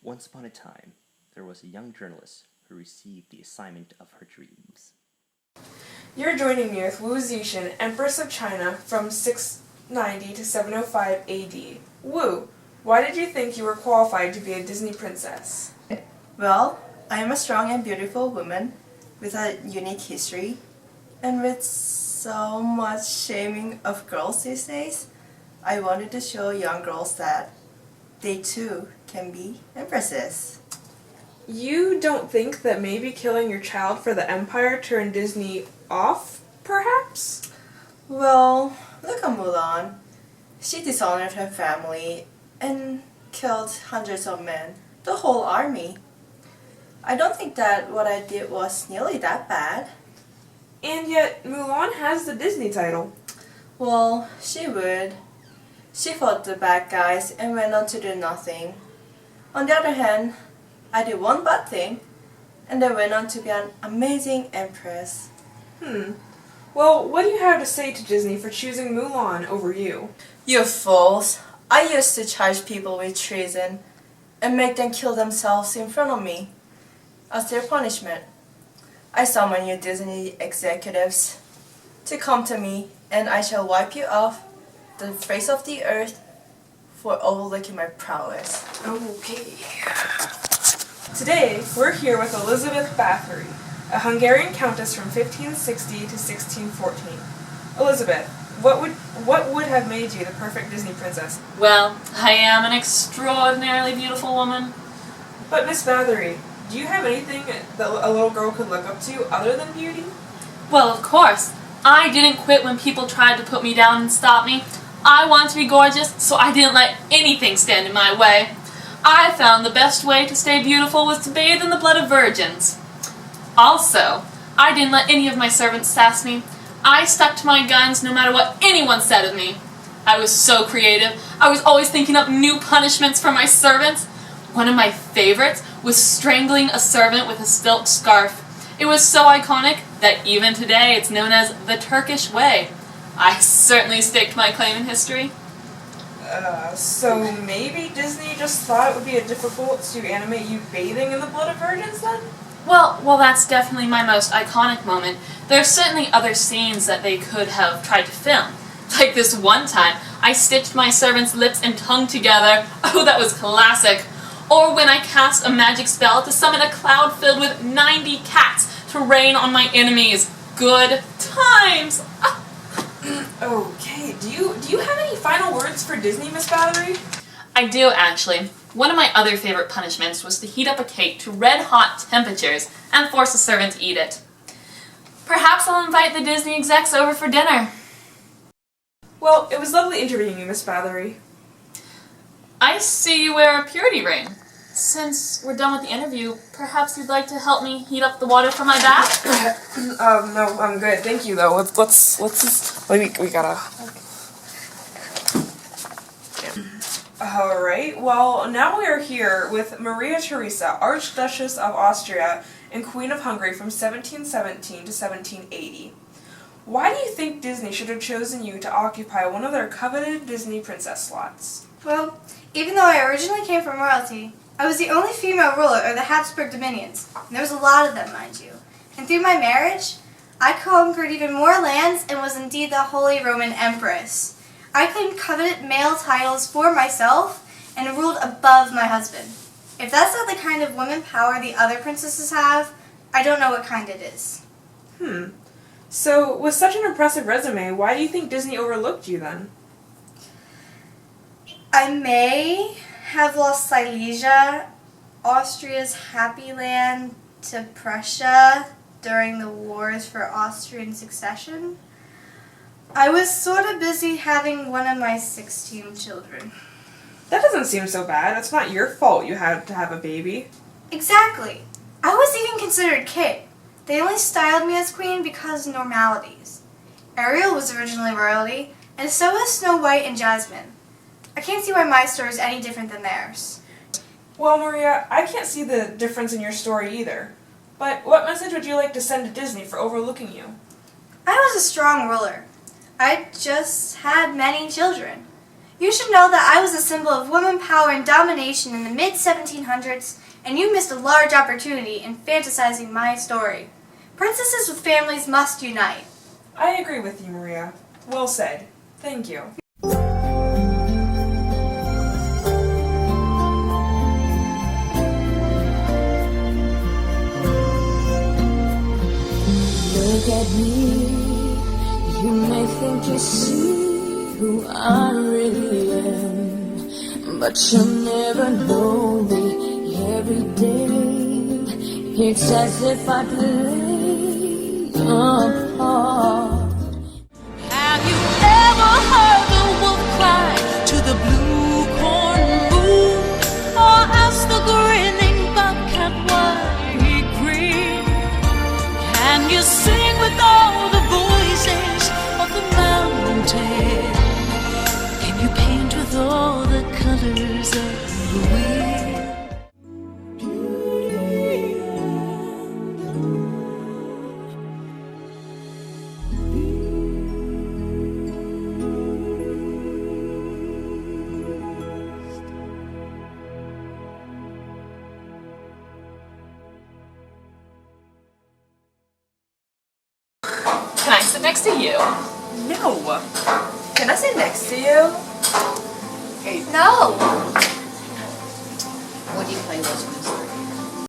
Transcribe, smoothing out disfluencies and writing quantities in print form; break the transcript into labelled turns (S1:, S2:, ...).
S1: Once upon a time, there was a young journalist who received the assignment of her dreams.
S2: You're joining me with Wu Zixin, Empress of China from 690 to 705 AD. Wu, why did you think you were qualified to be a Disney princess?
S3: Well, I am a strong and beautiful woman with a unique history, and with so much shaming of girls these days, I wanted to show young girls that they too can be empresses.
S2: You don't think that maybe killing your child for the Empire turned Disney off, perhaps?
S3: Well, look at Mulan. She dishonored her family and killed hundreds of men, the whole army. I don't think that what I did was nearly that bad.
S2: And yet, Mulan has the Disney title.
S3: Well, she would. She fought the bad guys and went on to do nothing. On the other hand, I did one bad thing, and then went on to be an amazing empress.
S2: Well, what do you have to say to Disney for choosing Mulan over you?
S3: You fools! I used to charge people with treason and make them kill themselves in front of me. As their punishment, I summon you Disney executives to come to me, and I shall wipe you off the face of the earth for overlooking my prowess.
S2: Okay. Today, we're here with Elizabeth Bathory, a Hungarian countess from 1560 to 1614. Elizabeth, what would have made you the perfect Disney princess?
S4: Well, I am an extraordinarily beautiful woman.
S2: But Miss Bathory, do you have anything that a little girl could look up to other than beauty?
S4: Well, of course. I didn't quit when people tried to put me down and stop me. I wanted to be gorgeous, so I didn't let anything stand in my way. I found the best way to stay beautiful was to bathe in the blood of virgins. Also, I didn't let any of my servants sass me. I stuck to my guns no matter what anyone said of me. I was so creative. I was always thinking up new punishments for my servants. One of my favorites was strangling a servant with a silk scarf. It was so iconic that even today it's known as the Turkish way. I certainly staked my claim in history.
S2: So maybe Disney just thought it would be difficult to animate you bathing in the blood of virgins then?
S4: Well, that's definitely my most iconic moment. There are certainly other scenes that they could have tried to film. Like this one time, I stitched my servant's lips and tongue together. Oh, that was classic. Or when I cast a magic spell to summon a cloud filled with 90 cats to rain on my enemies. Good times!
S2: Okay, do you have any final words for Disney, Miss Bathory?
S4: I do, actually. One of my other favorite punishments was to heat up a cake to red-hot temperatures and force a servant to eat it. Perhaps I'll invite the Disney execs over for dinner.
S2: Well, it was lovely interviewing you, Miss Bathory.
S4: I see you wear a purity ring. Since we're done with the interview, perhaps you'd like to help me heat up the water for my bath?
S2: No, I'm good. Thank you, though. Let's just... we gotta... Alright, well, now we are here with Maria Theresa, Archduchess of Austria and Queen of Hungary from 1717 to 1780. Why do you think Disney should have chosen you to occupy one of their coveted Disney princess slots?
S5: Well, even though I originally came from royalty, I was the only female ruler of the Habsburg dominions, and there was a lot of them, mind you. And through my marriage, I conquered even more lands and was indeed the Holy Roman Empress. I claimed coveted male titles for myself and ruled above my husband. If that's not the kind of woman power the other princesses have, I don't know what kind it is.
S2: So, with such an impressive resume, why do you think Disney overlooked you then?
S5: I may have lost Silesia, Austria's Happy Land, to Prussia, during the wars for Austrian succession. I was sort of busy having one of my 16 children.
S2: That doesn't seem so bad. It's not your fault you had to have a baby.
S5: Exactly. I was even considered king. They only styled me as queen because of normalities. Ariel was originally royalty, and so was Snow White and Jasmine. I can't see why my story is any different than theirs.
S2: Well, Maria, I can't see the difference in your story either. But what message would you like to send to Disney for overlooking you?
S5: I was a strong ruler. I just had many children. You should know that I was a symbol of women power and domination in the mid-1700s, and you missed a large opportunity in fantasizing my story. Princesses with families must unite.
S2: I agree with you, Maria. Well said. Thank you.
S6: Look at me, you may think you see who I really am, but you'll never know me every day. It's as if I play a part. Have you ever heard the wolf cry to the blue corn moon, or ask the grinning bobcat why he grinned? Can you sing with all the voices of the mountain? Can you paint with all the colors of the wind?
S4: Can I sit next to you?
S2: No.
S3: Can I sit next to you?
S5: No!
S7: What do you play with?